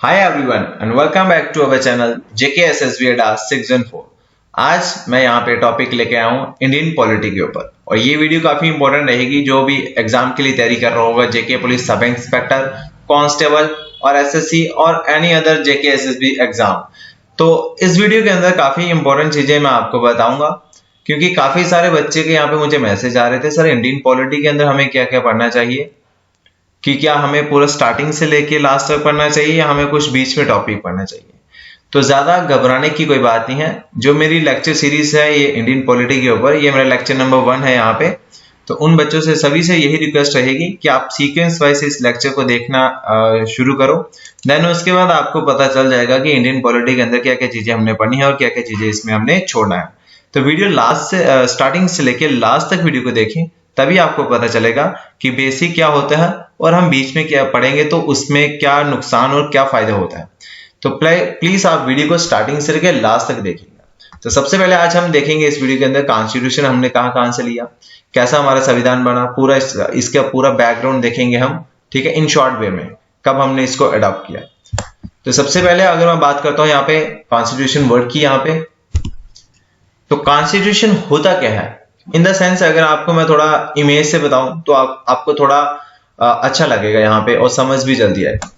Hi everyone and welcome back to our channel JKSSB ADA 614। आज मैं यहाँ पे टॉपिक लेके आया हूँ इंडियन पॉलिटी के ऊपर और ये वीडियो काफी इंपॉर्टेंट रहेगी जो भी एग्जाम के लिए तैयारी कर रहा होगा, जेके पुलिस सब इंस्पेक्टर, कांस्टेबल और एसएससी और एनी अदर JKSSB एग्जाम। तो इस वीडियो के अंदर काफी इंपॉर्टेंट चीजें मैं आपको बताऊंगा क्योंकि काफी सारे बच्चे के यहाँ पे मुझे मैसेज आ रहे थे, सर इंडियन पॉलिटी के अंदर हमें क्या क्या पढ़ना चाहिए, कि क्या हमें पूरा स्टार्टिंग से लेके लास्ट तक पढ़ना चाहिए या हमें कुछ बीच में टॉपिक पढ़ना चाहिए। तो ज्यादा घबराने की कोई बात नहीं है। जो मेरी लेक्चर सीरीज है ये इंडियन पॉलिटी के ऊपर, ये मेरा लेक्चर नंबर 1 है यहाँ पे। तो उन बच्चों से सभी से यही रिक्वेस्ट रहेगी कि आप सीक्वेंस वाइज इस लेक्चर को देखना शुरू करो। देन उसके बाद आपको पता चल जाएगा कि इंडियन पॉलिटी के अंदर क्या क्या चीजें हमने पढ़नी है और क्या क्या चीजें इसमें हमने छोड़ना है। तो वीडियो लास्ट से स्टार्टिंग से लेके लास्ट तक वीडियो को देखें, तभी आपको पता चलेगा कि बेसिक क्या होता है और हम बीच में क्या पढ़ेंगे तो उसमें क्या नुकसान और क्या फायदा होता है। तो प्लीज आप वीडियो को स्टार्टिंग से लेकर लास्ट तक देखिएगा। तो सबसे पहले आज हम देखेंगे इस वीडियो के अंदर कॉन्स्टिट्यूशन हमने कहां से लिया, कैसा हमारा संविधान बना, पूरा इसका पूरा बैकग्राउंड देखेंगे हम, ठीक है, इन शॉर्ट वे में, कब हमने इसको अडॉप्ट किया। तो सबसे पहले अगर मैं बात करता हूं यहाँ पे कॉन्स्टिट्यूशन वर्ड की, यहाँ पे तो कॉन्स्टिट्यूशन होता क्या है इन द सेंस, अगर आपको मैं थोड़ा इमेज से बताऊं तो आपको थोड़ा अच्छा लगेगा यहाँ पे और समझ भी जल्दी आएगी।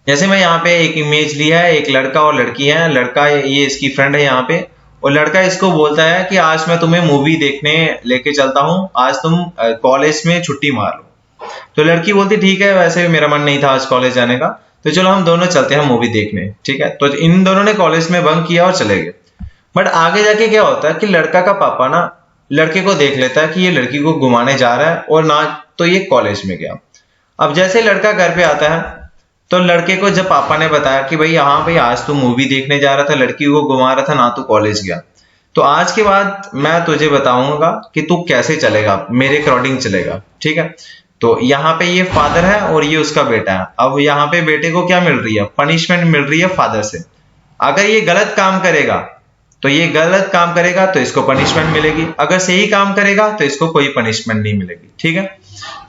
जैसे मैं यहाँ पे एक इमेज लिया है, एक लड़का और लड़की है। लड़का ये इसकी फ्रेंड है यहाँ पे और लड़का इसको बोलता है कि आज मैं तुम्हें मूवी देखने लेके चलता हूँ, आज तुम कॉलेज में छुट्टी मार लो। तो लड़की बोलती ठीक है, वैसे भी मेरा मन नहीं था आज कॉलेज जाने का, तो चलो हम दोनों चलते हैं मूवी देखने। ठीक है, तो इन दोनों ने कॉलेज में बंक किया और चले गए। बट आगे जाके क्या होता है कि लड़का का पापा ना लड़के को देख लेता है कि ये लड़की को घुमाने जा रहा है और ना तो ये कॉलेज में गया। अब जैसे लड़का घर पे आता है तो लड़के को जब पापा ने बताया कि भाई हाँ भाई आज तू मूवी देखने जा रहा था, लड़की को घुमा रहा था, ना तू कॉलेज गया, तो आज के बाद मैं तुझे बताऊंगा कि तू कैसे चलेगा, मेरे अकॉर्डिंग चलेगा। ठीक है, तो यहाँ पे ये फादर है और ये उसका बेटा है। अब यहाँ पे बेटे को क्या मिल रही है, पनिशमेंट मिल रही है फादर से। अगर ये गलत काम करेगा तो ये गलत काम करेगा तो इसको पनिशमेंट मिलेगी, अगर सही काम करेगा तो इसको कोई पनिशमेंट नहीं मिलेगी। ठीक है,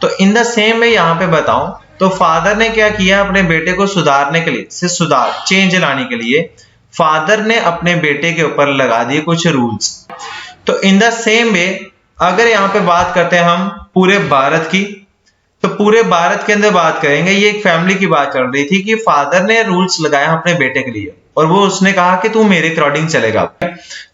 तो इन द सेम में यहाँ पे बताऊं तो फादर ने क्या किया, अपने बेटे को सुधारने के लिए, चेंज लाने के लिए फादर ने अपने बेटे के ऊपर लगा दिए कुछ रूल्स। तो इन द सेम वे अगर यहाँ पे बात करते हैं हम पूरे भारत की, तो पूरे भारत के अंदर बात करेंगे। ये एक फैमिली की बात चल रही थी कि फादर ने रूल्स लगाया अपने बेटे के लिए और वो उसने कहा कि तू मेरे अकॉर्डिंग चलेगा।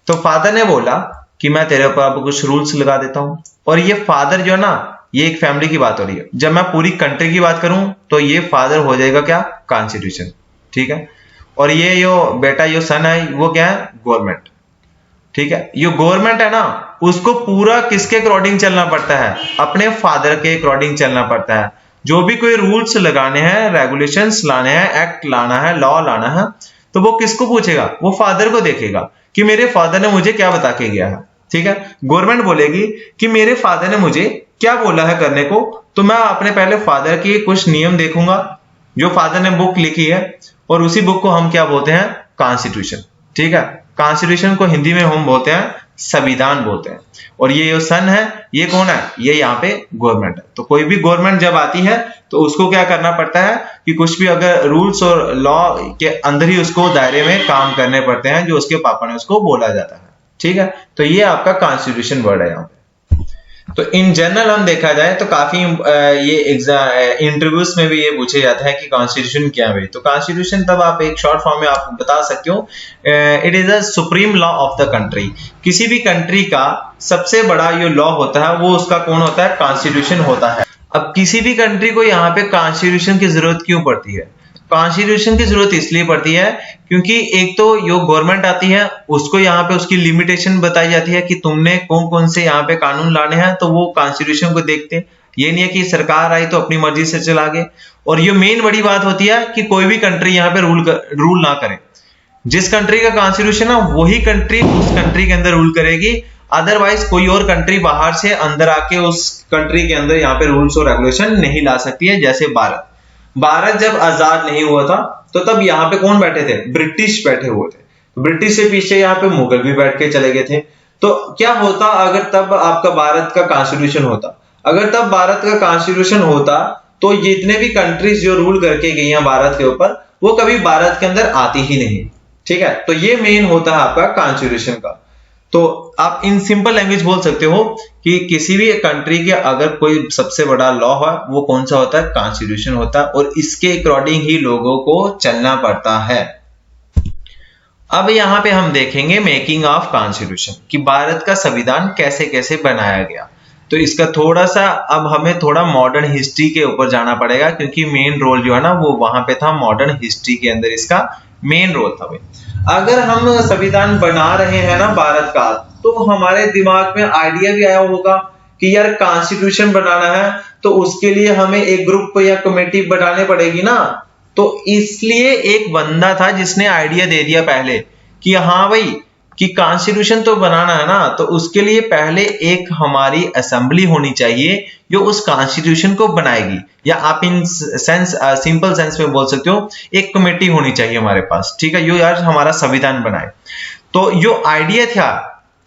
तो फादर ने बोला कि मैं तेरे ऊपर कुछ रूल्स लगा देता हूं। और ये फादर जो है ना, ये एक फैमिली की बात हो रही है। जब मैं पूरी कंट्री की बात करूं तो ये फादर हो जाएगा क्या, कॉन्स्टिट्यूशन। ठीक है, और ये जो बेटा जो सन है वो क्या है, गवर्नमेंट। ठीक है, ये गवर्नमेंट है ना, उसको पूरा किसके अकॉर्डिंग चलना पड़ता है, अपने फादर के अकॉर्डिंग चलना पड़ता है। जो भी कोई रूल्स लगाने हैं, रेगुलेशंस लाने हैं, एक्ट लाना है, लॉ लाना है, तो वो किसको पूछेगा, वो फादर को देखेगा कि मेरे फादर ने मुझे क्या बता के गया है। ठीक है, गवर्नमेंट बोलेगी कि मेरे फादर ने मुझे क्या बोला है करने को, तो मैं अपने पहले फादर के कुछ नियम देखूंगा जो फादर ने बुक लिखी है, और उसी बुक को हम क्या बोलते हैं, कॉन्स्टिट्यूशन। ठीक है, कॉन्स्टिट्यूशन को हिंदी में हम बोलते हैं संविधान बोलते हैं। और ये जो सन है ये कौन है, ये यहाँ पे गवर्नमेंट है। तो कोई भी गवर्नमेंट जब आती है तो उसको क्या करना पड़ता है कि कुछ भी अगर रूल्स और लॉ के अंदर ही उसको दायरे में काम करने पड़ते हैं जो उसके पापा ने उसको बोला जाता है। ठीक है, तो ये आपका कॉन्स्टिट्यूशन वर्ड है यहाँ पे। तो इन जनरल हम देखा जाए तो काफी ये इंटरव्यूज में भी ये पूछे जाता है कि कॉन्स्टिट्यूशन क्या है। तो कॉन्स्टिट्यूशन तब आप एक शॉर्ट फॉर्म में आप बता सकते हो, it is a supreme law of the country. किसी भी कंट्री का सबसे बड़ा जो लॉ होता है वो उसका कौन होता है, कॉन्स्टिट्यूशन होता है। अब किसी भी कंट्री को यहाँ पे कॉन्स्टिट्यूशन की जरूरत क्यों पड़ती है, कॉन्स्टिट्यूशन की जरूरत इसलिए पड़ती है क्योंकि एक तो जो गवर्नमेंट आती है उसको यहाँ पे उसकी लिमिटेशन बताई जाती है कि तुमने कौन कौन से यहाँ पे कानून लाने हैं, तो वो कॉन्स्टिट्यूशन को देखते। ये नहीं है कि सरकार आई तो अपनी मर्जी से चला गए। और ये मेन बड़ी बात होती है कि कोई भी कंट्री यहाँ पे रूल ना करे। जिस कंट्री का कॉन्स्टिट्यूशन है वही कंट्री उस कंट्री के अंदर रूल करेगी, अदरवाइज कोई और कंट्री बाहर से अंदर आके उस कंट्री के अंदर यहाँ पे रूल्स और रेगुलेशन नहीं ला सकती है। जैसे भारत जब आजाद नहीं हुआ था तो तब यहाँ पे कौन बैठे थे, ब्रिटिश बैठे हुए थे। तो ब्रिटिश से पीछे यहाँ पे मुगल भी बैठ के चले गए थे। तो क्या होता अगर तब आपका भारत का कॉन्स्टिट्यूशन होता, अगर तब भारत का कॉन्स्टिट्यूशन होता तो जितने भी कंट्रीज जो रूल करके गई हैं भारत के ऊपर, वो कभी भारत के अंदर आती ही नहीं। ठीक है, तो ये मेन होता है आपका कॉन्स्टिट्यूशन का। तो आप इन सिंपल लैंग्वेज बोल सकते हो कि किसी भी कंट्री के अगर कोई सबसे बड़ा लॉ है वो कौन सा होता है, कॉन्स्टिट्यूशन होता है, और इसके अकॉर्डिंग ही लोगों को चलना पड़ता है। अब यहाँ पे हम देखेंगे मेकिंग ऑफ कॉन्स्टिट्यूशन कि भारत का संविधान कैसे कैसे बनाया गया। तो इसका थोड़ा सा अब हमें थोड़ा मॉडर्न हिस्ट्री के ऊपर जाना पड़ेगा, क्योंकि मेन रोल जो है ना वो वहां पे था, मॉडर्न हिस्ट्री के अंदर इसका मेन रोल था भाई। अगर हम संविधान बना रहे हैं ना भारत का, तो हमारे दिमाग में आइडिया भी आया होगा कि यार कॉन्स्टिट्यूशन बनाना है तो उसके लिए हमें एक ग्रुप या कमेटी बनानी पड़ेगी ना। तो इसलिए एक बंदा था जिसने आइडिया दे दिया पहले कि हाँ भाई कि कॉन्स्टिट्यूशन तो बनाना है ना, तो उसके लिए पहले एक हमारी असेंबली होनी चाहिए जो उस कॉन्स्टिट्यूशन को बनाएगी, या आप इन सेंस सिंपल सेंस में बोल सकते हो एक कमेटी होनी चाहिए हमारे पास। ठीक है, यो यार हमारा संविधान बनाए। तो यो आइडिया था,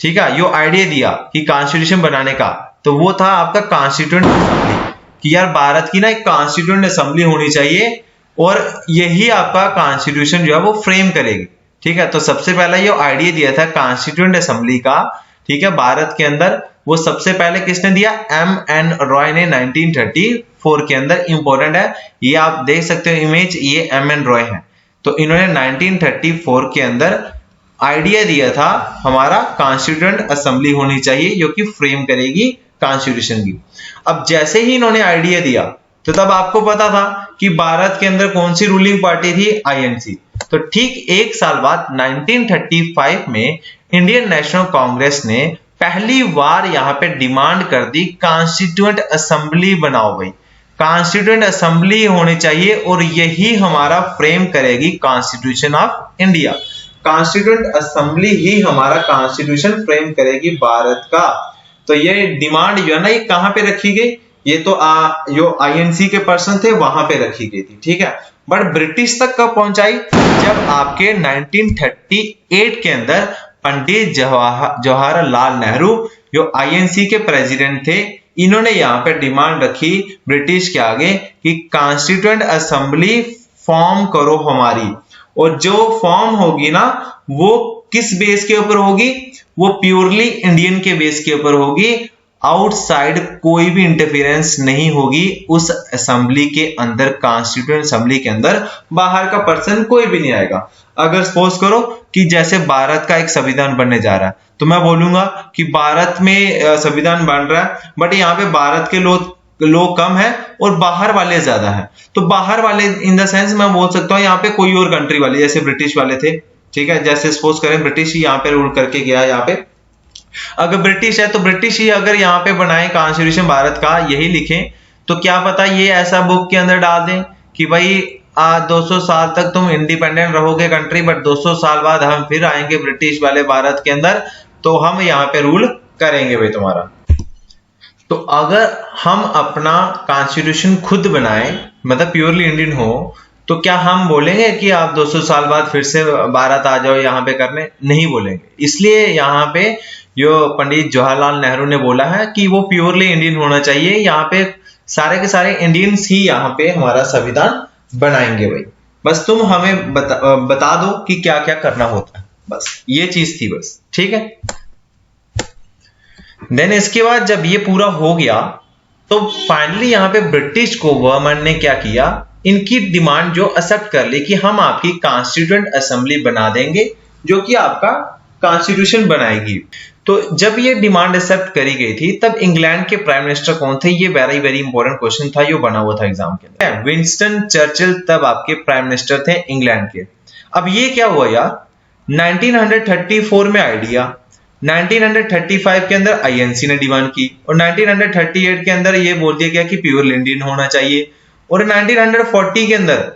ठीक है, यो आइडिया दिया कि कॉन्स्टिट्यूशन बनाने का, तो वो था आपका कॉन्स्टिट्यूएंट असेंबली, कि यार भारत की ना एक कॉन्स्टिट्यूएंट असेंबली होनी चाहिए और यही आपका कॉन्स्टिट्यूशन जो है वो फ्रेम करेगी। ठीक है, तो सबसे पहला ये आइडिया दिया था कॉन्स्टिट्यूएंट असेंबली का, ठीक है, भारत के अंदर। वो सबसे पहले किसने दिया, एम.एन. रॉय ने 1934 के अंदर। इंपॉर्टेंट है, ये आप देख सकते हो इमेज, ये एम.एन. रॉय है। तो इन्होंने 1934 के अंदर आइडिया दिया था हमारा कॉन्स्टिट्यूएंट असेंबली होनी चाहिए जो कि फ्रेम करेगी कॉन्स्टिट्यूशन की। अब जैसे ही इन्होंने आइडिया दिया तो तब आपको पता था कि भारत के अंदर कौन सी रूलिंग पार्टी थी, आईएनसी। तो ठीक एक साल बाद 1935 में इंडियन नेशनल कांग्रेस ने पहली बार यहां पे डिमांड कर दी कॉन्स्टिट्यूएंट असेंबली बनाओ भाई, कॉन्स्टिट्यूएंट असेंबली होनी चाहिए और यही हमारा फ्रेम करेगी constitution of India. Constituent assembly ही हमारा कॉन्स्टिट्यूशन फ्रेम करेगी भारत का। तो ये डिमांड जो है ना ये कहां पे रखी गई, ये तो जो आईएनसी के पर्सन थे वहां पे रखी गई थी। ठीक है, बट ब्रिटिश तक कब पहुंचाई, जब आपके 1938 के अंदर पंडित जवाहरलाल नेहरू जो आईएनसी के प्रेसिडेंट थे, इन्होंने यहाँ पे डिमांड रखी ब्रिटिश के आगे कि कॉन्स्टिट्यूएंट असेंबली फॉर्म करो हमारी। और जो फॉर्म होगी ना वो किस बेस के ऊपर होगी, वो प्योरली इंडियन के बेस के ऊपर होगी। आउटसाइड कोई भी इंटरफेरेंस नहीं होगी उस असेंबली के अंदर, कॉन्स्टिट्यूएंट असेंबली के अंदर बाहर का पर्सन कोई भी नहीं आएगा। अगर सपोज करो कि जैसे भारत का एक संविधान बनने जा रहा है, तो मैं बोलूंगा कि भारत में संविधान बन रहा है, बट यहाँ पे भारत के लोग कम है और बाहर वाले ज्यादा है। तो बाहर वाले इन द सेंस मैं बोल सकता हूँ यहाँ पे कोई और कंट्री वाले, जैसे ब्रिटिश वाले थे। ठीक है, जैसे सपोज करें ब्रिटिश ही यहाँ पे रूल करके गया, यहाँ पे अगर ब्रिटिश है तो ब्रिटिश ही अगर यहाँ पे बनाए कॉन्स्टिट्यूशन भारत का यही लिखें, तो क्या पता ये ऐसा बुक के अंदर डाल दें कि भाई 200 साल तक तुम इंडिपेंडेंट रहोगे कंट्री, बट 200 साल बाद हम फिर आएंगे ब्रिटिश वाले भारत के अंदर, तो हम यहाँ पे रूल करेंगे भाई तुम्हारा। तो अगर हम अपना कॉन्स्टिट्यूशन खुद बनाएं, मतलब प्योरली इंडियन हो, तो क्या हम बोलेंगे कि आप 200 साल बाद फिर से भारत आ जाओ यहाँ पे करने? नहीं बोलेंगे। इसलिए यहाँ पे जो पंडित जवाहरलाल नेहरू ने बोला है कि वो प्योरली इंडियन होना चाहिए, यहाँ पे सारे के सारे इंडियंस ही यहाँ पे हमारा संविधान बनाएंगे भाई, बस तुम हमें बता दो कि क्या क्या करना होता है, बस ये चीज थी बस। ठीक है, देन इसके बाद जब ये पूरा हो गया तो फाइनली यहाँ पे ब्रिटिश को गवर्नमेंट ने क्या किया, इनकी डिमांड जो एक्सेप्ट कर ली कि हम आपकी कॉन्स्टिट्यूएंट असेंबली बना देंगे जो कि आपका कॉन्स्टिट्यूशन बनाएगी। तो जब ये डिमांड एक्सेप्ट करी गई थी तब इंग्लैंड के प्राइम मिनिस्टर कौन थे, ये वेरी वेरी इंपॉर्टेंट क्वेश्चन था, ये बना हुआ था एग्जाम के अंदर। विंस्टन चर्चिल तब आपके प्राइम मिनिस्टर थे इंग्लैंड के। अब ये क्या हुआ यार, 1934 में आइडिया, 1935 के अंदर आईएनसी ने डिमांड की, और 1938 के अंदर ये बोल दिया गया कि प्योर इंडियन होना चाहिए, और 1940 के अंदर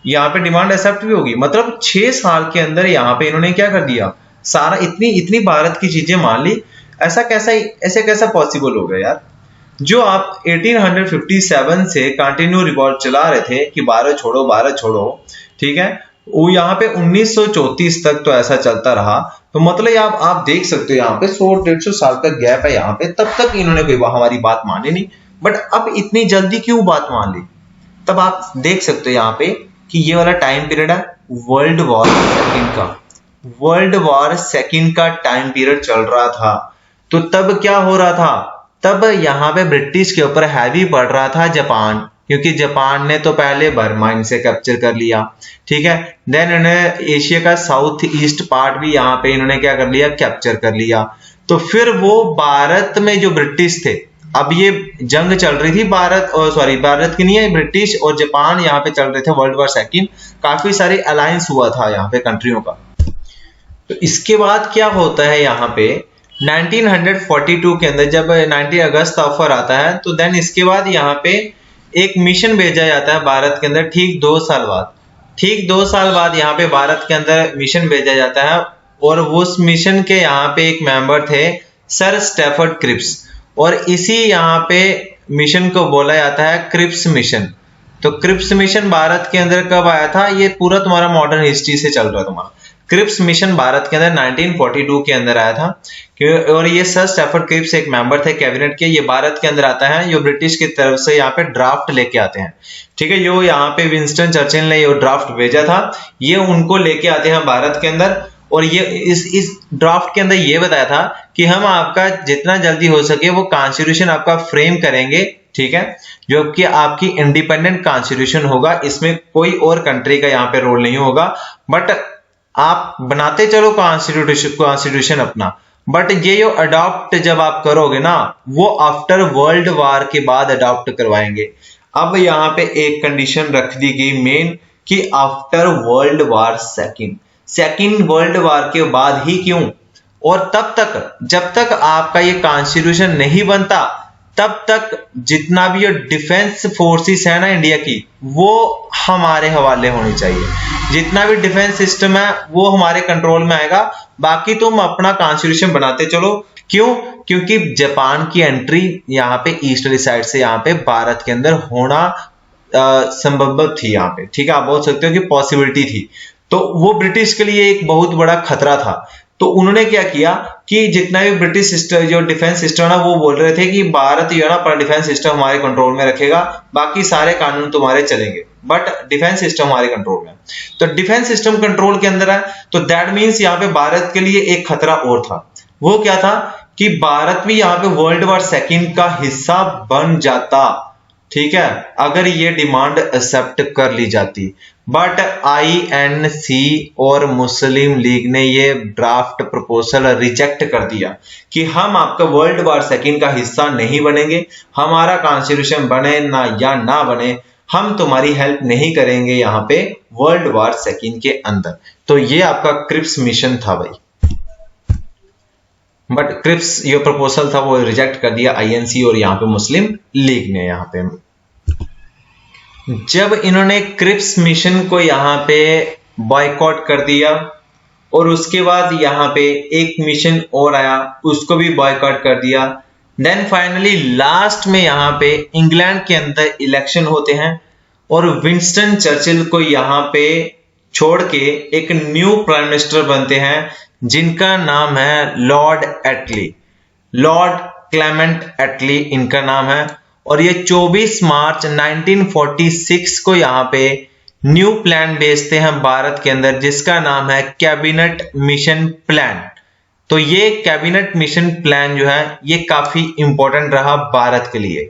यहाँ पे डिमांड एक्सेप्ट भी होगी। मतलब 6 साल के अंदर यहाँ पे इन्होंने क्या कर दिया, सारा इतनी भारत की चीजें मान ली। ऐसे कैसा पॉसिबल हो गया यार, जो आप 1857 से कंटिन्यू रिवॉल्ट चला रहे थे कि भारत छोड़ो, ठीक है, वो यहाँ पे 1934 तक तो ऐसा चलता रहा। तो मतलब आप देख सकते हो यहाँ पे 100-150 साल का गैप है यहाँ पे, तब तक इन्होंने कोई हमारी बात मानी नहीं। बट अब इतनी जल्दी क्यों बात मान ली, तब आप देख सकते हो यहाँ पे कि ये वाला टाइम पीरियड है वर्ल्ड वॉर सेकंड का, वर्ल्ड वॉर सेकंड का टाइम पीरियड चल रहा था। तो तब क्या हो रहा था, तब यहाँ पे ब्रिटिश के ऊपर हैवी पड़ रहा था जापान, क्योंकि जापान ने तो पहले बर्मा इनसे कैप्चर कर लिया, ठीक है। देन इन्हें एशिया का साउथ ईस्ट पार्ट भी यहाँ पे इन्होंने क्या कर लिया, कैप्चर कर लिया। तो फिर वो भारत में जो ब्रिटिश थे, अब ये जंग चल रही थी भारत और सॉरी भारत की नहीं है, ब्रिटिश और जापान यहाँ पे चल रहे थे वर्ल्ड वॉर सेकंड, काफी सारे अलायंस हुआ था यहाँ पे कंट्रियों का। तो इसके बाद क्या होता है यहाँ पे 1942 के अंदर जब 19 अगस्त ऑफर आता है, तो देन इसके बाद यहाँ पे एक मिशन भेजा जाता है भारत के अंदर ठीक 2 साल बाद, ठीक 2 साल बाद यहाँ पे भारत के अंदर मिशन भेजा जाता है। और उस मिशन के यहाँ पे एक मेंबर थे सर स्टैफर्ड क्रिप्स, और इसी यहाँ पे मिशन को बोला जाता है क्रिप्स मिशन। तो क्रिप्स मिशन भारत के अंदर कब आया था, ये पूरा तुम्हारा मॉडर्न हिस्ट्री से चल रहा है तुम्हारा। क्रिप्स मिशन भारत के अंदर 1942 के अंदर आया था, और ये सर स्टैफर्ड क्रिप्स एक मेंबर थे कैबिनेट के, ये भारत के अंदर आता है, जो ब्रिटिश की तरफ से यहाँ पे ड्राफ्ट लेके आते हैं, ठीक है। जो यहाँ पे विंस्टन चर्चिल ने ये ड्राफ्ट भेजा था, ये उनको लेके आते हैं भारत के अंदर, और ये इस ड्राफ्ट के अंदर ये बताया था कि हम आपका जितना जल्दी हो सके वो कॉन्स्टिट्यूशन आपका फ्रेम करेंगे, ठीक है, जो कि आपकी इंडिपेंडेंट कॉन्स्टिट्यूशन होगा, इसमें कोई और कंट्री का यहाँ पे रोल नहीं होगा, बट आप बनाते चलो कॉन्स्टिट्यूशन अपना, बट ये जो अडॉप्ट जब आप करोगे ना, वो आफ्टर वर्ल्ड वार के बाद अडॉप्ट करवाएंगे। अब यहाँ पे एक कंडीशन रख दी गई मेन, कि after world war second world war के बाद ही क्यों, और तब तक जब तक आपका ये कॉन्स्टिट्यूशन नहीं बनता, तब तक जितना भी ये डिफेंस फोर्सेस है ना इंडिया की, वो हमारे हवाले होनी चाहिए। जितना भी डिफेंस सिस्टम है वो हमारे कंट्रोल में आएगा, बाकी तुम अपना कॉन्स्टिट्यूशन बनाते चलो। क्यों? क्योंकि जापान की एंट्री यहाँ पे ईस्टर्ली साइड से यहाँ पे भारत के अंदर होना संभव थी यहाँ पे, ठीक है, आप बोल सकते हो कि पॉसिबिलिटी थी। तो वो ब्रिटिश के लिए एक बहुत बड़ा खतरा था। तो उन्होंने क्या किया कि जितना भी ब्रिटिश सिस्टम जो डिफेंस सिस्टम है वो बोल रहे थे कि भारत जो है ना अपना डिफेंस सिस्टम हमारे कंट्रोल में रखेगा, बाकी सारे कानून तुम्हारे चलेंगे, बट डिफेंस सिस्टम हमारे कंट्रोल में। तो डिफेंस सिस्टम कंट्रोल के अंदर है, तो दैट मींस यहाँ पे भारत के लिए एक खतरा और था। वो क्या था कि भारत भी यहाँ पे वर्ल्ड वॉर सेकंड का हिस्सा बन जाता, ठीक है, अगर ये डिमांड एक्सेप्ट कर ली जाती। बट आईएनसी और मुस्लिम लीग ने ये ड्राफ्ट प्रपोजल रिजेक्ट कर दिया कि हम आपका वर्ल्ड वॉर सेकंड का हिस्सा नहीं बनेंगे, हमारा कॉन्स्टिट्यूशन बने ना या ना बने, हम तुम्हारी हेल्प नहीं करेंगे यहाँ पे वर्ल्ड वॉर सेकंड के अंदर। तो ये आपका क्रिप्स मिशन था भाई, बट क्रिप्स ये प्रपोजल था वो रिजेक्ट कर दिया आईएनसी और यहाँ पे मुस्लिम लीग ने। यहाँ पे जब इन्होंने क्रिप्स मिशन को यहाँ पे बॉयकॉट कर दिया, और उसके बाद यहाँ पे एक मिशन और आया, उसको भी बॉयकॉट कर दिया। देन फाइनली लास्ट में यहाँ पे इंग्लैंड के अंदर इलेक्शन होते हैं, और विंस्टन चर्चिल को यहाँ पे छोड़ के एक न्यू प्राइम मिनिस्टर बनते हैं, जिनका नाम है लॉर्ड एटली, लॉर्ड क्लेमेंट एटली इनका नाम है। और ये 24 मार्च 1946 को यहाँ पे न्यू प्लान भेजते हैं भारत के अंदर, जिसका नाम है कैबिनेट मिशन प्लान। तो ये कैबिनेट मिशन प्लान जो है ये काफी इंपॉर्टेंट रहा भारत के लिए।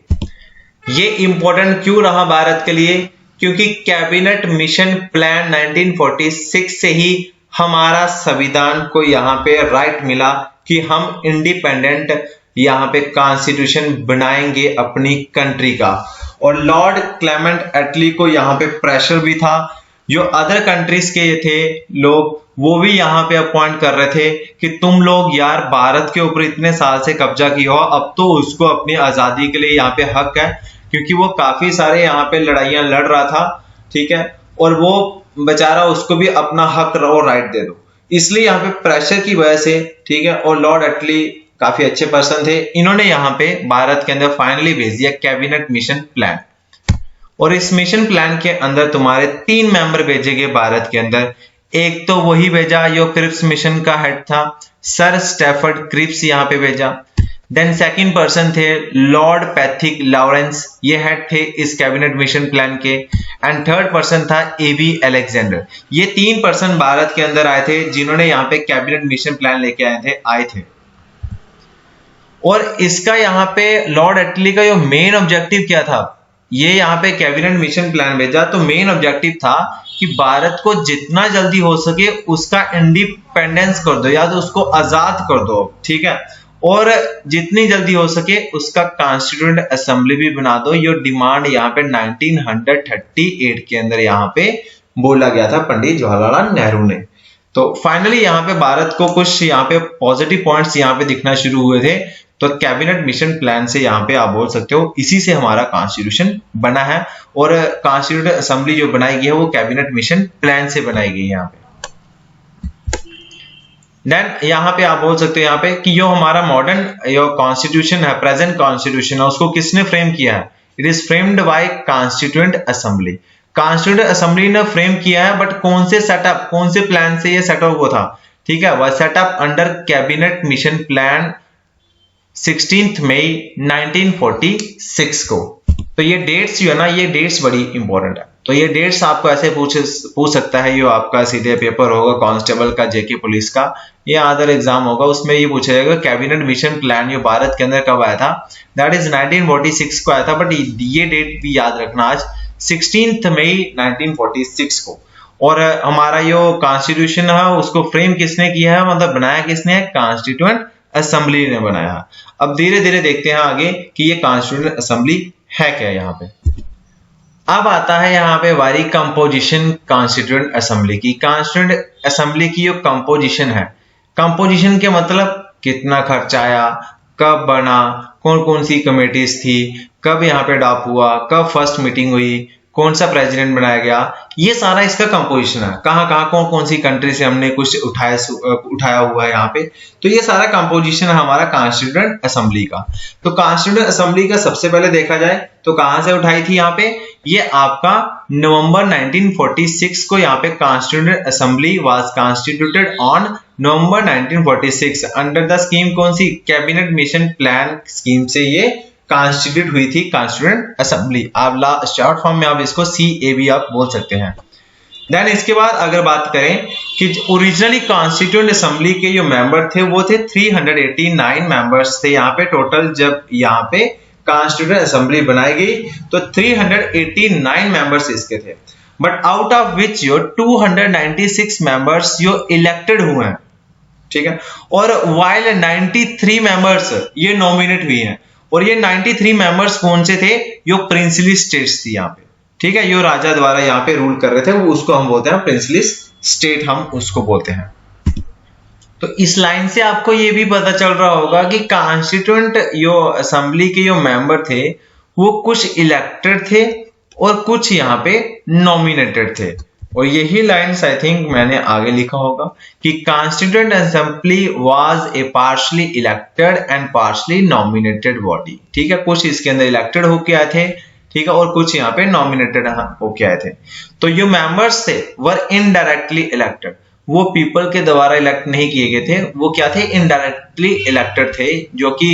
ये इंपॉर्टेंट क्यों रहा भारत के लिए? क्योंकि कैबिनेट मिशन प्लान 1946 से ही हमारा संविधान को यहाँ पे राइट मिला कि हम इंडिपेंडेंट यहाँ पे कॉन्स्टिट्यूशन बनाएंगे अपनी कंट्री का। और लॉर्ड क्लेमेंट एटली को यहाँ पे प्रेशर भी था, जो अदर कंट्रीज के थे लोग वो भी यहाँ पे अपॉइंट कर रहे थे कि तुम लोग यार भारत के ऊपर इतने साल से कब्जा किया हो, अब तो उसको अपनी आजादी के लिए यहाँ पे हक है, क्योंकि वो काफी सारे यहाँ पे लड़ाइयां लड़ रहा था, ठीक है, और वो बेचारा उसको भी अपना हक और राइट दे दो, इसलिए यहाँ पे प्रेशर की वजह से, ठीक है। और लॉर्ड एटली काफी अच्छे पर्सन थे, इन्होंने यहाँ पे भारत के अंदर फाइनली भेज दिया कैबिनेट मिशन प्लान। और इस मिशन प्लान के अंदर तुम्हारे 3 मेंबर भेजे गए भारत के अंदर। एक तो वही भेजा जो क्रिप्स मिशन का हेड था, सर स्टैफर्ड क्रिप्स यहाँ पे भेजा। देन सेकंड पर्सन थे लॉर्ड पैथिक लॉरेंस, ये हेड थे इस कैबिनेट मिशन प्लान के। एंड थर्ड पर्सन था एबी अलेक्जेंडर। ये 3 पर्सन भारत के अंदर आए थे जिन्होंने यहाँ पे कैबिनेट मिशन प्लान लेके आए थे। और इसका यहाँ पे लॉर्ड एटली का जो मेन ऑब्जेक्टिव क्या था, ये यहाँ पे कैबिनेट मिशन प्लान भेजा तो मेन ऑब्जेक्टिव था कि भारत को जितना जल्दी हो सके उसका इंडिपेंडेंस कर दो या तो उसको आजाद कर दो, ठीक है, और जितनी जल्दी हो सके उसका कॉन्स्टिट्यूएंट असेंबली भी बना दो। ये डिमांड यहाँ पे 1938 के अंदर यहाँ पे बोला गया था पंडित जवाहरलाल नेहरू ने। तो फाइनली यहाँ पे भारत को कुछ यहाँ पे पॉजिटिव पॉइंट्स यहाँ पे दिखना शुरू हुए थे। तो कैबिनेट मिशन प्लान से यहाँ पे आप बोल सकते हो इसी से हमारा कॉन्स्टिट्यूशन बना है, और कॉन्स्टिट्यूएंट असेंबली जो बनाई गई है वो कैबिनेट मिशन प्लान से बनाई गई है यहाँ पे। देन यहाँ पे आप बोल सकते हो यहाँ पे कि जो हमारा मॉडर्न जो कॉन्स्टिट्यूशन है, प्रेजेंट कॉन्स्टिट्यूशन है, उसको किसने फ्रेम किया है? It is framed bye constituent assembly. Constituent assembly ने फ्रेम किया है, बट कौन से सेटअप, कौन से प्लान से ये सेटअप हुआ था? ठीक है, वह setup under cabinet mission plan 16 मई 1946 को। तो ये डेट्स जो है ना, ये डेट्स बड़ी इंपॉर्टेंट है। तो ये डेट्स आपको ऐसे पूछ सकता है, ये आपका सीधे पेपर होगा कांस्टेबल का, जेके पुलिस का या अदर एग्जाम होगा, उसमें ये पूछा जाएगा कैबिनेट मिशन प्लान ये भारत के अंदर कब आया था? दैट इज 1946 को आया था, बट ये डेट भी याद रखना आज 16 मई 1946 को। और हमारा जो कॉन्स्टिट्यूशन है उसको फ्रेम किसने किया है, मतलब बनाया किसने है? कॉन्स्टिट्यूएंट असेंबली ने बनाया। अब धीरे धीरे देखते हैं आगे कि ये कॉन्स्टिट्यूएंट असेंबली है क्या यहाँ पे। अब आता है यहाँ पे बारी कंपोजिशन कॉन्स्टिट्यूएंट असेंबली की। कॉन्स्टिट्यूएंट असेंबली की जो कंपोजिशन है, कंपोजिशन के मतलब कितना खर्चा आया, कब बना, कौन कौन सी कमेटीज थी, कब यहाँ पे अडॉप्ट हुआ, कब फर्स्ट मीटिंग हुई, कौन सा प्रेसिडेंट बनाया गया, ये सारा इसका कंपोजिशन है। कहाँ कहाँ कौन कौन सी कंट्री से हमने कुछ उठाया हुआ है यहाँ पे। तो ये सारा कंपोजिशन है हमारा कॉन्स्टिट्यूएंट असेंबली का। तो कॉन्स्टिट्यूएंट असेंबली का सबसे पहले देखा जाए तो कहाँ से उठाई थी यहाँ पे, ये आपका नवंबर 1946 को यहाँ पे constituent assembly was constituted on November 1946 under the scheme कौन सी? कैबिनेट मिशन प्लान स्कीम से ये कॉन्स्टिट्यूट हुई थी कॉन्स्टिट्यूएंट असेंबली। आप शॉर्ट फॉर्म में आप इसको CAB आप बोल सकते हैं। देन इसके बाद अगर बात करें कि ओरिजिनली कॉन्स्टिट्यूएंट असेंबली के जो मेंबर थे वो थे 389 मेंबर्स थे यहाँ पे टोटल। जब यहाँ पे कॉन्स्टिट्यूएंट असेंबली बनाई गई तो 389 मेंबर्स इसके थे, बट आउट ऑफ विच जो 296 मेंबर्स जो इलेक्टेड हुए हैं, ठीक है, और वाइल 93 मेंबर्स ये नॉमिनेट हुई हैं। और ये 93 मेंबर्स कौन से थे? जो प्रिंसली स्टेट्स थी यहाँ पे, ठीक है, जो राजा द्वारा यहाँ पे रूल कर रहे थे वो उसको हम बोलते हैं प्रिंसली स्टेट, हम उसको बोलते हैं। तो इस लाइन से आपको ये भी पता चल रहा होगा कि कॉन्स्टिट्यूएंट जो असेंबली के जो मेंबर थे वो कुछ इलेक्टेड थे और कुछ यहाँ पे नॉमिनेटेड थे। और यही लाइन्स आई थिंक मैंने आगे लिखा होगा कि constituent assembly was a partially elected and partially nominated body, ठीक है, कुछ इसके अंदर इलेक्टेड होके आए थे, ठीक है, और कुछ यहाँ पे नॉमिनेटेड होके आए थे। तो जो मेंबर्स थे वर इनडायरेक्टली इलेक्टेड, वो पीपल के द्वारा इलेक्ट नहीं किए गए थे, वो क्या थे? इनडायरेक्टली इलेक्टेड थे, जो कि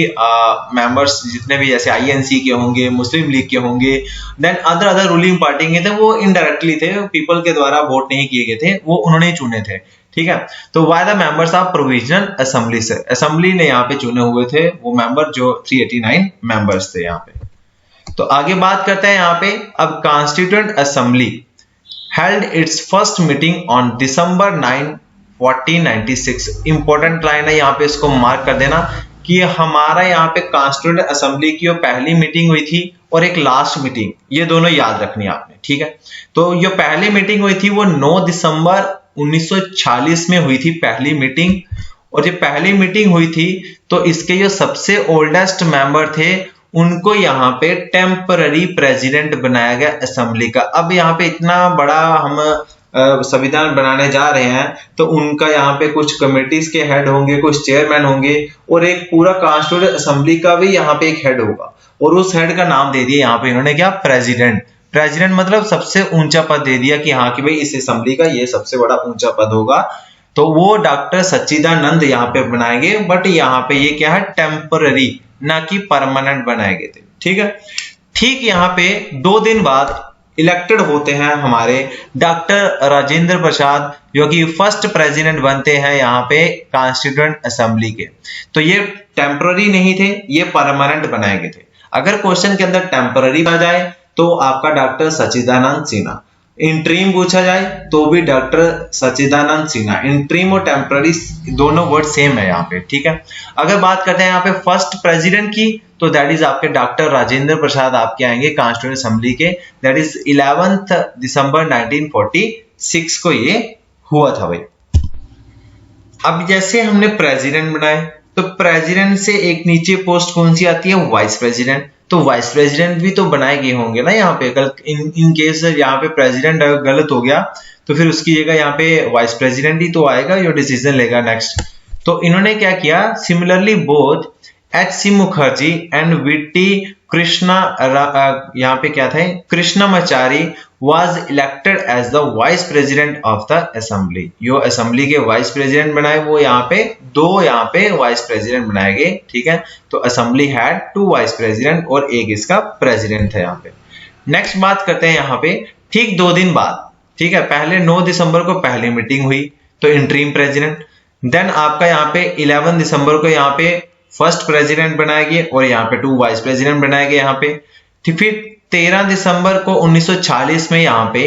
मेंबर्स जितने भी जैसे INC के होंगे, मुस्लिम लीग के होंगे, देन अदर रूलिंग पार्टी के थे, वो इनडायरेक्टली थे, पीपल के द्वारा वोट नहीं किए गए थे, वो उन्होंने चुने थे, ठीक है। तो why the members of provisional assembly से, असेंबली ने यहाँ पे चुने हुए थे वो मेंबर जो 389 मेंबर्स थे यहाँ पे। तो आगे बात करते हैं यहाँ पे अब constituent assembly held its first meeting on December 9, 1496। Important line है यहाँ पे, इसको मार्क कर देना कि हमारा यहाँ पे कॉन्स्टिट्यूएंट असेंबली की पहली मीटिंग हुई थी और एक लास्ट मीटिंग, ये दोनों याद रखनी है आपने, ठीक है। तो जो पहली मीटिंग हुई थी वो 9 दिसंबर 1946 में हुई थी पहली मीटिंग। और जो पहली मीटिंग हुई थी तो इसके जो सबसे ओल्डेस्ट मेंबर थे उनको यहाँ पे टेम्पररी प्रेसिडेंट बनाया गया असेंबली का। अब यहाँ पे इतना बड़ा हम संविधान बनाने जा रहे हैं तो उनका यहाँ पे कुछ कमेटीज के हेड होंगे, कुछ चेयरमैन होंगे और एक पूरा कॉन्स्टिट्यूएंट असेंबली का भी यहाँ पे एक हेड होगा, और उस हेड का नाम दे दिया यहाँ पे इन्होंने क्या? प्रेसिडेंट। प्रेसिडेंट मतलब सबसे ऊंचा पद दे दिया कि हाँ कि भाई इस असेंबली का ये सबसे बड़ा ऊंचा पद होगा। तो वो डॉक्टर सच्चिदानंद यहाँ पे बनाएंगे, बट यहाँ पे ये क्या है? टेम्पररी, ना कि परमानेंट बनाए गए थे। ठीक है, ठीक यहाँ पे 2 दिन बाद इलेक्टेड होते हैं हमारे डॉक्टर राजेंद्र प्रसाद, जो कि फर्स्ट प्रेसिडेंट बनते हैं यहाँ पे कॉन्स्टिट्यूएंट असेंबली के। तो ये टेम्पररी नहीं थे, ये परमानेंट बनाए गए थे। अगर क्वेश्चन के अंदर टेम्पररी आ जाए तो आपका डॉक्टर सच्चिदानंद सिन्हा, इंट्रीम पूछा जाए तो भी डॉक्टर सच्चिदानंद सिन्हा। इंट्रीम और टेम्पररी दोनों वर्ड सेम है यहाँ पे। ठीक है, अगर बात करते हैं यहाँ पे फर्स्ट प्रेसिडेंट की, तो दैट इज आपके डॉक्टर राजेंद्र प्रसाद आपके आएंगे कॉन्स्टिट्यूएंट असेंबली के। दैट इज 11 दिसंबर 1946 को ये हुआ था भाई। अब जैसे हमने प्रेसिडेंट बनाए, तो प्रेसिडेंट से एक नीचे पोस्ट कौन सी आती है, वाइस प्रेसिडेंट। तो वाइस प्रेसिडेंट भी तो बनाए गए होंगे ना यहाँ पे। इन केस यहाँ पे प्रेसिडेंट गलत हो गया तो फिर उसकी जगह यहाँ पे वाइस प्रेसिडेंट ही तो आएगा जो डिसीजन लेगा नेक्स्ट। तो इन्होंने क्या किया, similarly both H.C. Mukherjee and VT Krishna, यहाँ पे क्या था, Krishnamachari was elected as the vice president of the assembly। जो असेंबली के वाइस प्रेसिडेंट बनाए वो यहाँ पे वाइस प्रेसिडेंट बनाए गए। ठीक है, तो असेंबली हैड 2 वाइस प्रेसिडेंट और एक इसका प्रेसिडेंट था यहाँ पे। नेक्स्ट बात करते हैं यहाँ पे ठीक 2 दिन बाद। ठीक है, पहले 9 दिसंबर को पहली मीटिंग हुई तो इंटरिम प्रेसिडेंट। देन आपका यहाँ पे 11 दिसंबर को यहाँ पे फर्स्ट प्रेसिडेंट बनाए गए और यहाँ पे 2 वाइस प्रेसिडेंट बनाए गए यहाँ पे। फिर 13 दिसंबर को 1946 में यहाँ पे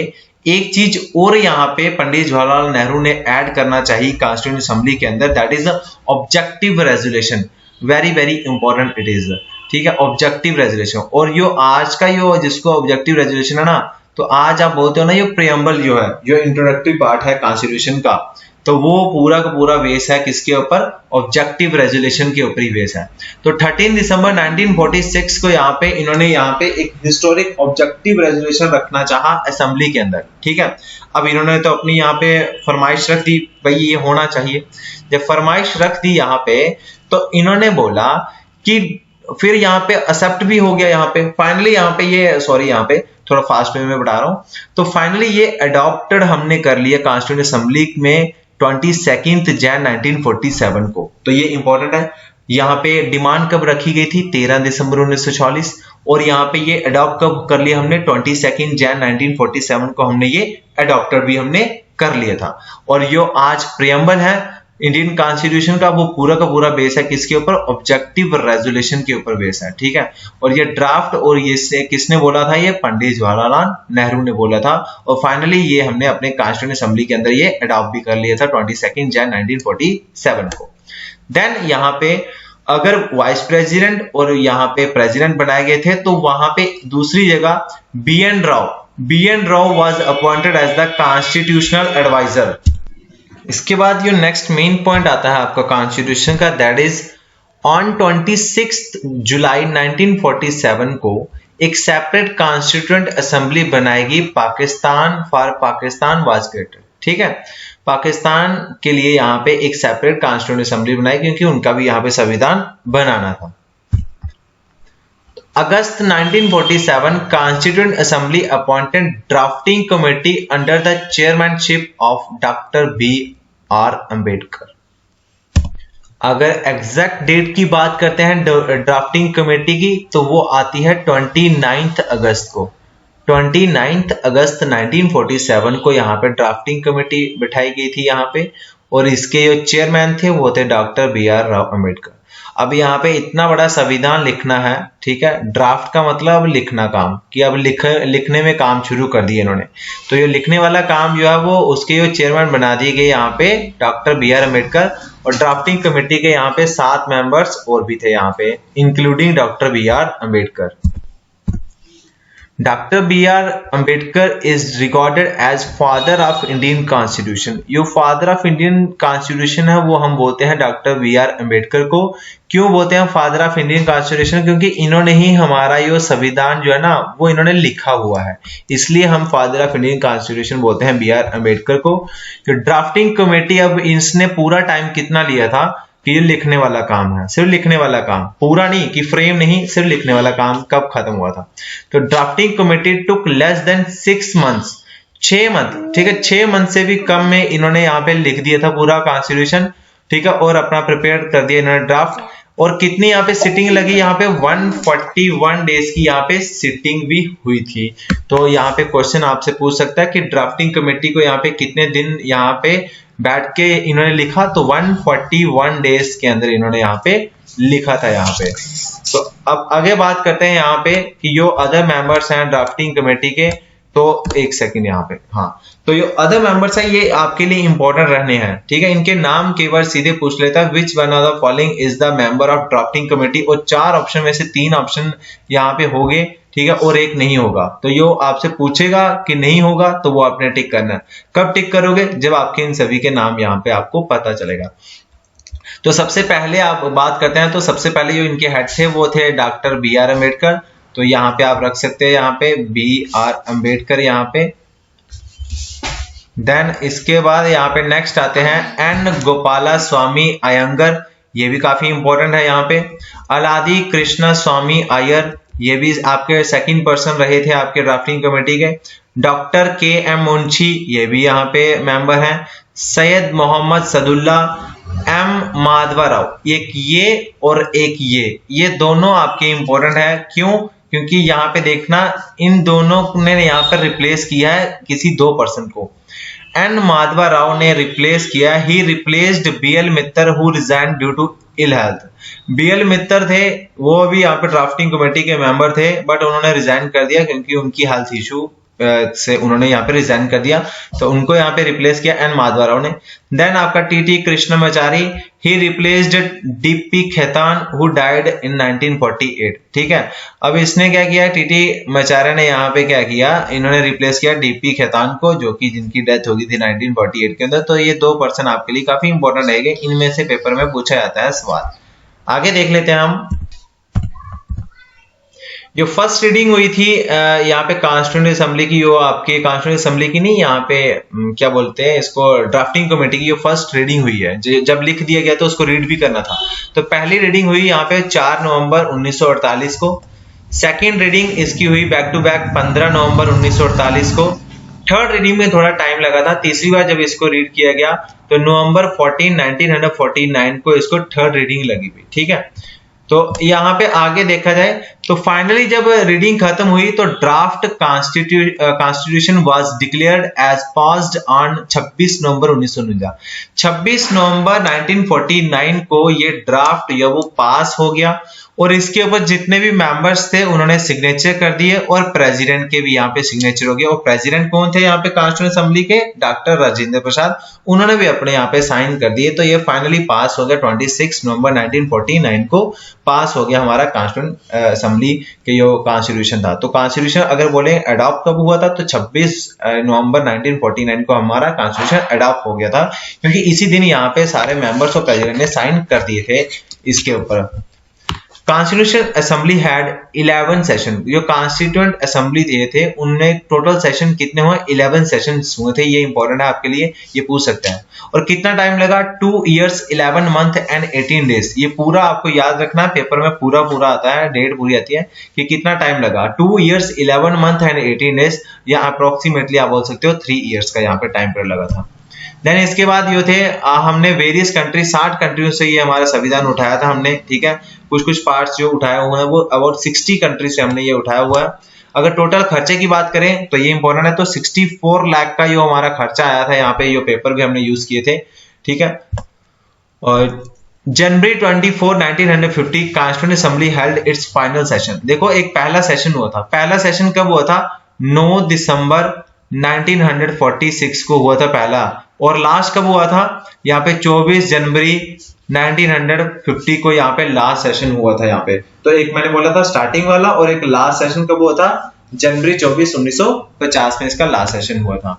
एक चीज और यहाँ पे पंडित जवाहरलाल नेहरू ने ऐड करना चाहिए कॉन्स्टिट्यूएंट असेंबली के अंदर, that is objective resolution. Very very important it is. ठीक है, ऑब्जेक्टिव रेजोल्यूशन। और यो आज का यो जिसको ऑब्जेक्टिव रेजोल्यूशन है ना, तो आज आप बोलते हो ना, ये प्रियम्बल जो है, जो इंट्रोडक्टरी पार्ट है कॉन्स्टिट्यूशन का, तो वो पूरा का पूरा बेस है किसके ऊपर, ऑब्जेक्टिव रेजोल्यूशन के ऊपर ही बेस है। तो 13 दिसंबर 1946 को यहाँ पे इन्होंने यहाँ पे एक हिस्टोरिक ऑब्जेक्टिव रेजोल्यूशन रखना चाहा असेंबली के अंदर। ठीक है, अब इन्होंने तो अपनी यहाँ पे फरमाइश रख दी, भाई ये होना चाहिए। जब फरमाइश रख दी यहाँ पे, तो इन्होंने बोला कि फिर यहाँ पे एक्सेप्ट भी हो गया। यहाँ पे फाइनली यहाँ पे ये यहाँ पे थोड़ा फास्ट वे में बढ़ा रहा हूँ। तो फाइनली ये अडॉप्टेड हमने कर लिया कॉन्स्टिट्यूएंट असेंबली में 22 जैन 1947 को। तो ये इंपॉर्टेंट है। यहाँ पे डिमांड कब रखी गई थी, 13 दिसंबर 1946, और यहाँ पे ये अडॉप्ट कब कर लिया हमने, 22 जैन 1947 को हमने ये अडॉप्टेड भी हमने कर लिया था। और जो आज प्रियम्बल है इंडियन कॉन्स्टिट्यूशन का, वो पूरा का पूरा बेस है किसके ऊपर, ऑब्जेक्टिव रेजोल्यूशन के ऊपर बेस है। ठीक है, और ये ड्राफ्ट और ये से किसने बोला था, ये पंडित जवाहरलाल नेहरू ने बोला था। और फाइनली ये हमने अपने कॉन्स्टिट्यूएंट असेंबली के अंदर ये अडॉप्ट भी कर लिया था 22 जैन 1947 को। देन यहाँ पे अगर वाइस प्रेसिडेंट और यहाँ पे प्रेसिडेंट बनाए गए थे, तो वहां पे दूसरी जगह B N Rao was appointed as the constitutional adviser. इसके बाद जो नेक्स्ट मेन पॉइंट आता है आपका कॉन्स्टिट्यूशन का, दैट इज ऑन 26 जुलाई 1947 को एक सेपरेट कॉन्स्टिट्यूएंट असेंबली बनाएगी Pakistan for Pakistan was created. ठीक है, पाकिस्तान के लिए यहाँ पे एक सेपरेट कॉन्स्टिट्यूएंट असेंबली बनाई क्योंकि उनका भी यहाँ पे संविधान बनाना था। अगस्त 1947 constituent assembly appointed drafting committee under the chairmanship of doctor B.R. Ambedkar. अगर एग्जैक्ट डेट की बात करते हैं ड्राफ्टिंग कमेटी की, तो वो आती है 29 अगस्त को। 29 अगस्त 1947 को यहाँ पे ड्राफ्टिंग कमेटी बिठाई गई थी यहाँ पे, और इसके जो चेयरमैन थे वो थे डॉक्टर B.R. अम्बेडकर। अब यहाँ पे इतना बड़ा संविधान लिखना है, ठीक है, ड्राफ्ट का मतलब लिखना काम, कि अब लिखने में काम शुरू कर दिए इन्होंने। तो ये लिखने वाला काम जो है वो उसके जो चेयरमैन बना दिए गए यहाँ पे डॉक्टर B.R. अम्बेडकर, और ड्राफ्टिंग कमेटी के यहाँ पे 7 मेंबर्स और भी थे यहाँ पे, including doctor B.R. Ambedkar. Doctor B.R. Ambedkar is recorded as father of Indian constitution. जो फादर ऑफ इंडियन कॉन्स्टिट्यूशन है वो हम बोलते हैं डॉक्टर B.R. अम्बेडकर को। क्यों बोलते हैं फादर ऑफ इंडियन कॉन्स्टिट्यूशन? क्योंकि इन्होंने ही हमारा ये संविधान जो है ना वो इन्होंने लिखा हुआ है, इसलिए हम फादर ऑफ इंडियन कॉन्स्टिट्यूशन बोलते हैं B.R. अम्बेडकर को। जो ड्राफ्टिंग कमेटी, अब इसने पूरा टाइम कितना लिया था कि ये लिखने वाला काम है, सिर्फ लिखने वाला काम, पूरा नहीं कि फ्रेम नहीं, सिर्फ लिखने वाला काम कब खत्म हुआ था? तो ड्राफ्टिंग कमेटी टुक लेस देन 6 मंथ्स, 6 मंथ, ठीक है, 6 मंथ से भी कम में इन्होंने यहाँ पे लिख दिया था पूरा कॉन्स्टिट्यूशन, ठीक है, और अपना प्रिपेयर कर दिया इन्होंने ड्राफ्ट। और कितनी यहाँ पे सिटिंग लगी, यहाँ पे 141 डेज की यहाँ पे सिटिंग भी हुई थी। तो यहाँ पे क्वेश्चन आपसे पूछ सकता है कि ड्राफ्टिंग कमेटी को यहाँ पे कितने दिन यहाँ पे बैठ के इन्होंने लिखा, तो 141 डेज के अंदर इन्होंने यहाँ पे लिखा था यहाँ पे। तो अब आगे बात करते हैं यहाँ पे कि जो अदर मेंबर्स हैं ड्राफ्टिंग कमेटी के, तो एक सेकंड यहाँ पे, हाँ, तो ये अदर मेंबर्स है ये आपके लिए इंपॉर्टेंट रहने हैं, ठीक है। इनके नाम केवल सीधे पूछ लेता है, which one of the following is the member of drafting committee, और 4 ऑप्शन में से 3 ऑप्शन यहाँ पे होंगे, ठीक है, और एक नहीं होगा। तो यो आपसे पूछेगा कि नहीं होगा तो वो आपने टिक करना है। कब टिक करोगे, जब आपके इन सभी के नाम यहाँ पे आपको पता चलेगा। तो सबसे पहले आप बात करते हैं, तो सबसे पहले जो इनके हेड थे वो थे डॉक्टर BR अम्बेडकर, तो यहाँ पे आप रख सकते हैं यहाँ पे BR अम्बेडकर यहाँ पे। देन इसके बाद यहाँ पे नेक्स्ट आते हैं N गोपाला स्वामी अयंगर, ये भी काफी इंपॉर्टेंट है यहाँ पे। अलादी कृष्णा स्वामी अय्यर, ये भी आपके सेकंड पर्सन रहे थे आपके ड्राफ्टिंग कमेटी के। डॉक्टर KM मुंशी, ये भी यहाँ पे मेंबर हैं। सैयद मोहम्मद सदुल्ला, M माधवा राव, एक ये और एक ये दोनों आपके इंपॉर्टेंट है। क्यों? क्योंकि यहाँ पे देखना इन दोनों ने यहाँ पर रिप्लेस किया है किसी 2 पर्सन को। N माधवा राव ने रिप्लेस किया, he replaced BL Mitter who resign due to ill health. BL Mitter थे, वो भी यहाँ पे ड्राफ्टिंग कमेटी के मेंबर थे, बट उन्होंने रिजाइन कर दिया क्योंकि उनकी हेल्थ इशू से उन्होंने यहाँ पे रिजाइन कर दिया, तो उनको यहाँ पे रिप्लेस किया N माधवा राव ने। देन आपका TT Krishnamachari, he replaced DP Khetan who died in 1948, ठीक है। अब इसने क्या किया, TT माचार्य ने यहाँ पे क्या किया, इन्होंने रिप्लेस किया DP खेतान को, जो कि जिनकी डेथ हो गई थी 1948 के अंदर। तो ये 2 पर्सन आपके लिए काफी इंपॉर्टेंट रहेंगे, इनमें से पेपर में पूछा जाता है सवाल। आगे देख लेते हैं हम। जो फर्स्ट रीडिंग हुई थी यहाँ पे कॉन्स्टिट्यूएंट असेंबली की, जो आपके कॉन्स्टिट्यूएंट असेंबली की नहीं, यहाँ पे क्या बोलते हैं इसको, ड्राफ्टिंग कमेटी की जो फर्स्ट रीडिंग हुई है, जब लिख दिया गया तो उसको रीड भी करना था। तो पहली रीडिंग हुई यहाँ पे 4 नवंबर 1948 को। सेकेंड रीडिंग इसकी हुई बैक टू बैक 15 नवंबर 1948 को। थर्ड रीडिंग में थोड़ा टाइम लगा था, तीसरी बार जब इसको रीड किया गया तो नवंबर 1949 को इसको थर्ड रीडिंग लगी हुई, ठीक है। तो यहाँ पे आगे देखा जाए तो फाइनली जब रीडिंग खत्म हुई तो draft constitution was declared as passed on 26 नवंबर 1949। 26 नवंबर 1949 को ये ड्राफ्ट या वो पास हो गया, और इसके ऊपर जितने भी मेंबर्स थे उन्होंने सिग्नेचर कर दिए, और प्रेसिडेंट के भी यहाँ पे सिग्नेचर हो गया। और प्रेसिडेंट कौन थे यहाँ पे कॉन्स्टिट्यूएंट असेंबली के, डॉक्टर राजेंद्र प्रसाद, उन्होंने भी अपने यहाँ पे साइन कर दिए। तो ये फाइनली पास हो गया 26 नवंबर 1949 को पास हो गया हमारा कॉन्स्टिट्यूएंट असेंबली के जो कॉन्स्टिट्यूशन था। तो कॉन्स्टिट्यूशन अगर बोले अडॉप्ट कब हुआ था, तो 26 नवंबर 1949 को हमारा कॉन्स्टिट्यूशन अडॉप्ट हो गया था, क्योंकि इसी दिन यहाँ पे सारे मेंबर्स और प्रेसिडेंट ने साइन कर दिए थे इसके ऊपर। Constitution assembly had 11 session. जो कॉन्स्टिट्यूएंट असेंबली दिए थे उनमें टोटल सेशन कितने हुए, 11 सेशन हुए थे। ये इंपॉर्टेंट है आपके लिए, ये पूछ सकते हैं। और कितना टाइम लगा, 2 years 11 month and 18 days। ये पूरा आपको याद रखना, पेपर में पूरा आता है, डेट पूरी आती है कि कितना टाइम लगा। 2 years 11 month and 18 days, या अप्रोक्सीमेटली आप बोल सकते हो 3 years का यहाँ पे टाइम पीरियड लगा था। देन इसके बाद ये थे हमने वेरियस कंट्री 60 कंट्रियों से ये हमारा संविधान उठाया था हमने, ठीक है। कुछ पार्ट्स जो उठाए हुए हैं वो अबाउट 60 कंट्री से हमने ये उठाया हुआ है। अगर टोटल खर्चे की बात करें तो ये इंपॉर्टेंट है, तो 64 लाख का जो हमारा खर्चा आया था यहाँ पे, ये पेपर भी हमने यूज किए थे, ठीक है। और जनवरी 24 1950 constituent assembly held it's final session. देखो एक पहला सेशन हुआ था, पहला सेशन कब हुआ था, 9 दिसंबर 1946 को हुआ था पहला, और लास्ट कब हुआ था, यहाँ पे 24 जनवरी 1950 को यहाँ पे लास्ट सेशन हुआ था यहाँ पे। तो एक मैंने बोला था स्टार्टिंग वाला, और एक लास्ट सेशन कब हुआ था, जनवरी 24 1950 में इसका लास्ट सेशन हुआ था।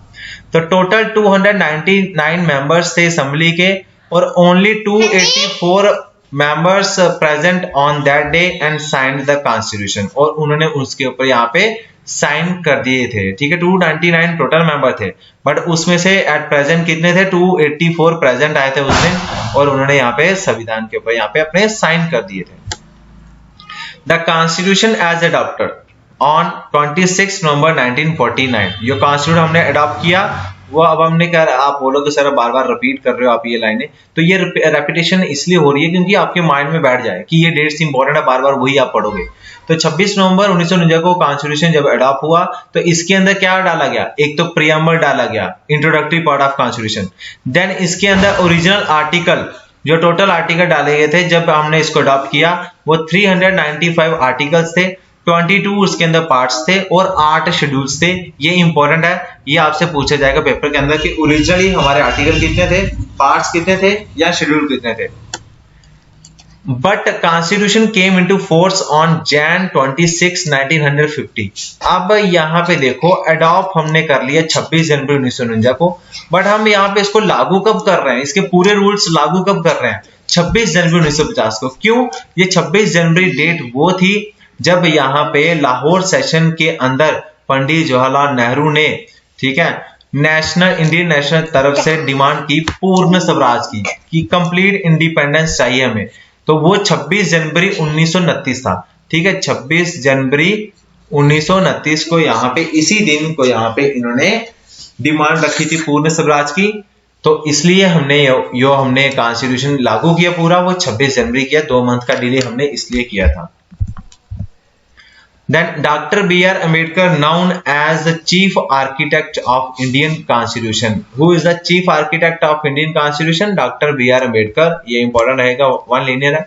तो टोटल 299 मेंबर्स थे असेंबली के, और only 284 members present on that day and signed the constitution, और उन्होंने उसके ऊपर यहाँ पे साइन कर दिए थे, ठीक है। 299 टोटल मेंबर थे, बट उसमें से एट प्रेजेंट कितने थे, 284 प्रेजेंट आए थे उस दिन, और उन्होंने यहाँ पे संविधान के ऊपर यहाँ पे अपने साइन कर दिए थे। The constitution as adopted on 26 नवंबर 1949। जो कॉन्स्टिट्यूशन हमने अडॉप्ट किया वो अब हमने कहा, आप बोलोगे सर बार बार रिपीट कर रहे हो आप ये लाइनें, तो ये रेपिटेशन इसलिए हो रही है क्योंकि आपके माइंड में बैठ जाए कि ये डेट्स इंपॉर्टेंट है, बार बार वही आप पढ़ोगे। तो 26 नवंबर 1949 को कॉन्स्टिट्यूशन जब अडॉप्ट हुआ तो इसके अंदर क्या डाला गया, एक तो प्रियम्बल डाला गया, introductory part of constitution. Then इसके अंदर ओरिजिनल आर्टिकल, जो टोटल आर्टिकल डाले गए थे जब हमने इसको अडॉप्ट किया, वो 395 आर्टिकल्स थे, 22 उसके अंदर पार्ट्स थे और 8 शेड्यूल्स थे। ये इंपॉर्टेंट है, ये आपसे पूछा जाएगा पेपर के अंदर कि ओरिजिनली हमारे आर्टिकल कितने थे, पार्ट्स कितने थे या शेड्यूल कितने थे। But constitution came into force on Jan 26, 1950। अब यहाँ पे देखो अडॉप्ट हमने कर लिया 26 जनवरी 1949 को, बट हम यहाँ पे इसको लागू कब कर रहे हैं, इसके पूरे रूल्स लागू कब कर रहे हैं, 26 जनवरी 1950 को। क्यों, ये 26 जनवरी डेट वो थी जब यहाँ पे लाहौर सेशन के अंदर पंडित जवाहरलाल नेहरू ने, ठीक है, इंडियन नेशनल तरफ से डिमांड की पूर्ण स्वराज की, कि कंप्लीट इंडिपेंडेंस चाहिए हमें। तो वो 26 जनवरी 1929 था, ठीक है, 26 जनवरी 1929 को यहाँ पे, इसी दिन को यहाँ पे इन्होंने डिमांड रखी थी पूर्ण स्वराज की। तो इसलिए हमने कॉन्स्टिट्यूशन लागू किया पूरा, वो 26 जनवरी किया, 2 मंथ का डिले हमने इसलिए किया था। Then Dr. B.R. Ambedkar, known as the chief architect of Indian Constitution. Who is the chief architect of Indian Constitution? Dr. B.R. Ambedkar. ये important रहेगा, one linear है।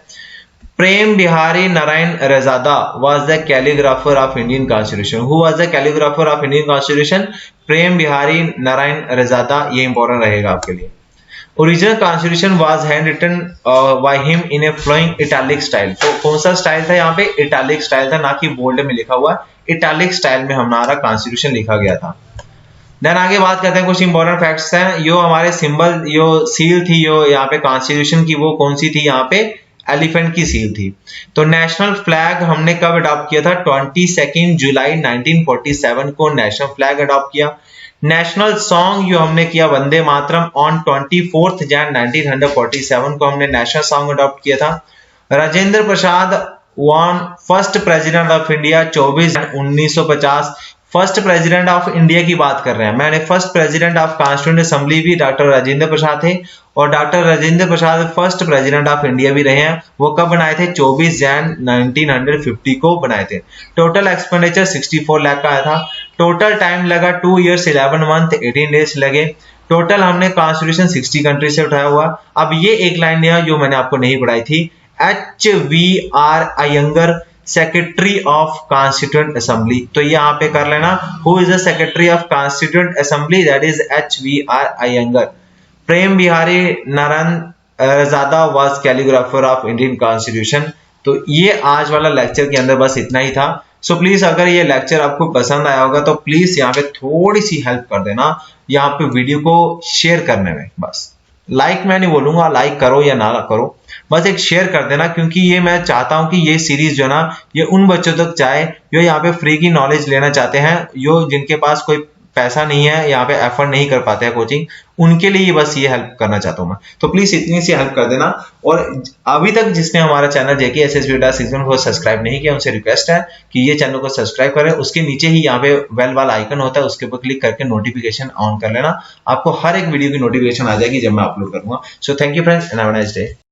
Prem Bihari Narayan Razada was the calligrapher of Indian Constitution. Who was the calligrapher of Indian Constitution? Prem Bihari Narayan Razada. ये important रहेगा आपके लिए। Original Constitution was handwritten by him in a flowing italic style. तो कौन सा style था यहाँ पे, इटैलिक स्टाइल था, ना कि बोल्ड में लिखा हुआ, इटैलिक स्टाइल में हमारा कॉन्स्टिट्यूशन लिखा गया था। देन आगे बात करते हैं, कुछ इंपॉर्टेंट फैक्ट्स हैं। जो हमारे सिंबल, जो सील थी जो यहाँ पे कॉन्स्टिट्यूशन की, वो कौन सी थी, यहाँ पे एलिफेंट की सील थी। तो नेशनल फ्लैग हमने कब अडॉप्ट किया था, 22 जुलाई 1947 को नेशनल फ्लैग अडॉप्ट किया। नेशनल सॉन्ग जो हमने किया वंदे मातरम ऑन 24 Jan 1947 को हमने नेशनल सॉन्ग अडॉप्ट किया था। Rajendra Prasad one first president of India 24 Jan 1950। First president of India की बात कर रहे हैं, मैंने first president of constituent assembly भी डॉक्टर राजेंद्र प्रसाद थे, और doctor Rajendra Prasad first president of India भी रहे हैं। वो कब बनाए थे, 24 Jan 1950 को बनाए थे। टोटल एक्सपेंडिचर 64 लाख का आया था। टोटल टाइम लगा 2 years 11 month 18 days लगे। टोटल हमने कॉन्स्टिट्यूशन 60 कंट्री से उठाया हुआ। अब ये एक लाइन है जो मैंने आपको नहीं पढ़ाई थी, HVR Iyengar, secretary of constituent assembly. तो यहाँ पे कर लेना, who is the secretary of constituent assembly, that is HVR Iyengar. Prem Behari Narain Raizada was calligrapher of Indian constitution. तो ये आज वाला लेक्चर के अंदर बस इतना ही था। सो प्लीज अगर ये लेक्चर आपको पसंद आया होगा तो प्लीज यहाँ पे थोड़ी सी हेल्प कर देना, यहाँ पे वीडियो को शेयर करने में। बस लाइक मैं नहीं बोलूंगा, लाइक करो या ना करो, बस एक शेयर कर देना, क्योंकि ये मैं चाहता हूं कि ये सीरीज जो ना, ये उन बच्चों तक जाए जो यहाँ पे फ्री की नॉलेज लेना चाहते हैं, जो जिनके पास कोई पैसा नहीं है, यहाँ पे एफर्ट नहीं कर पाते हैं कोचिंग, उनके लिए बस ये हेल्प करना चाहता हूं मैं। तो प्लीज इतनी सी हेल्प कर देना। और अभी तक जिसने हमारा चैनल JKSSB Data Season को सब्सक्राइब नहीं किया, उनसे रिक्वेस्ट है कि ये चैनल को सब्सक्राइब करें। उसके नीचे ही यहाँ पे बेल वाला आइकन होता है, उसके ऊपर क्लिक करके नोटिफिकेशन ऑन कर लेना, आपको हर एक वीडियो की नोटिफिकेशन आ जाएगी जब मैं अपलोड करूंगा। So thank you friends and have a nice day.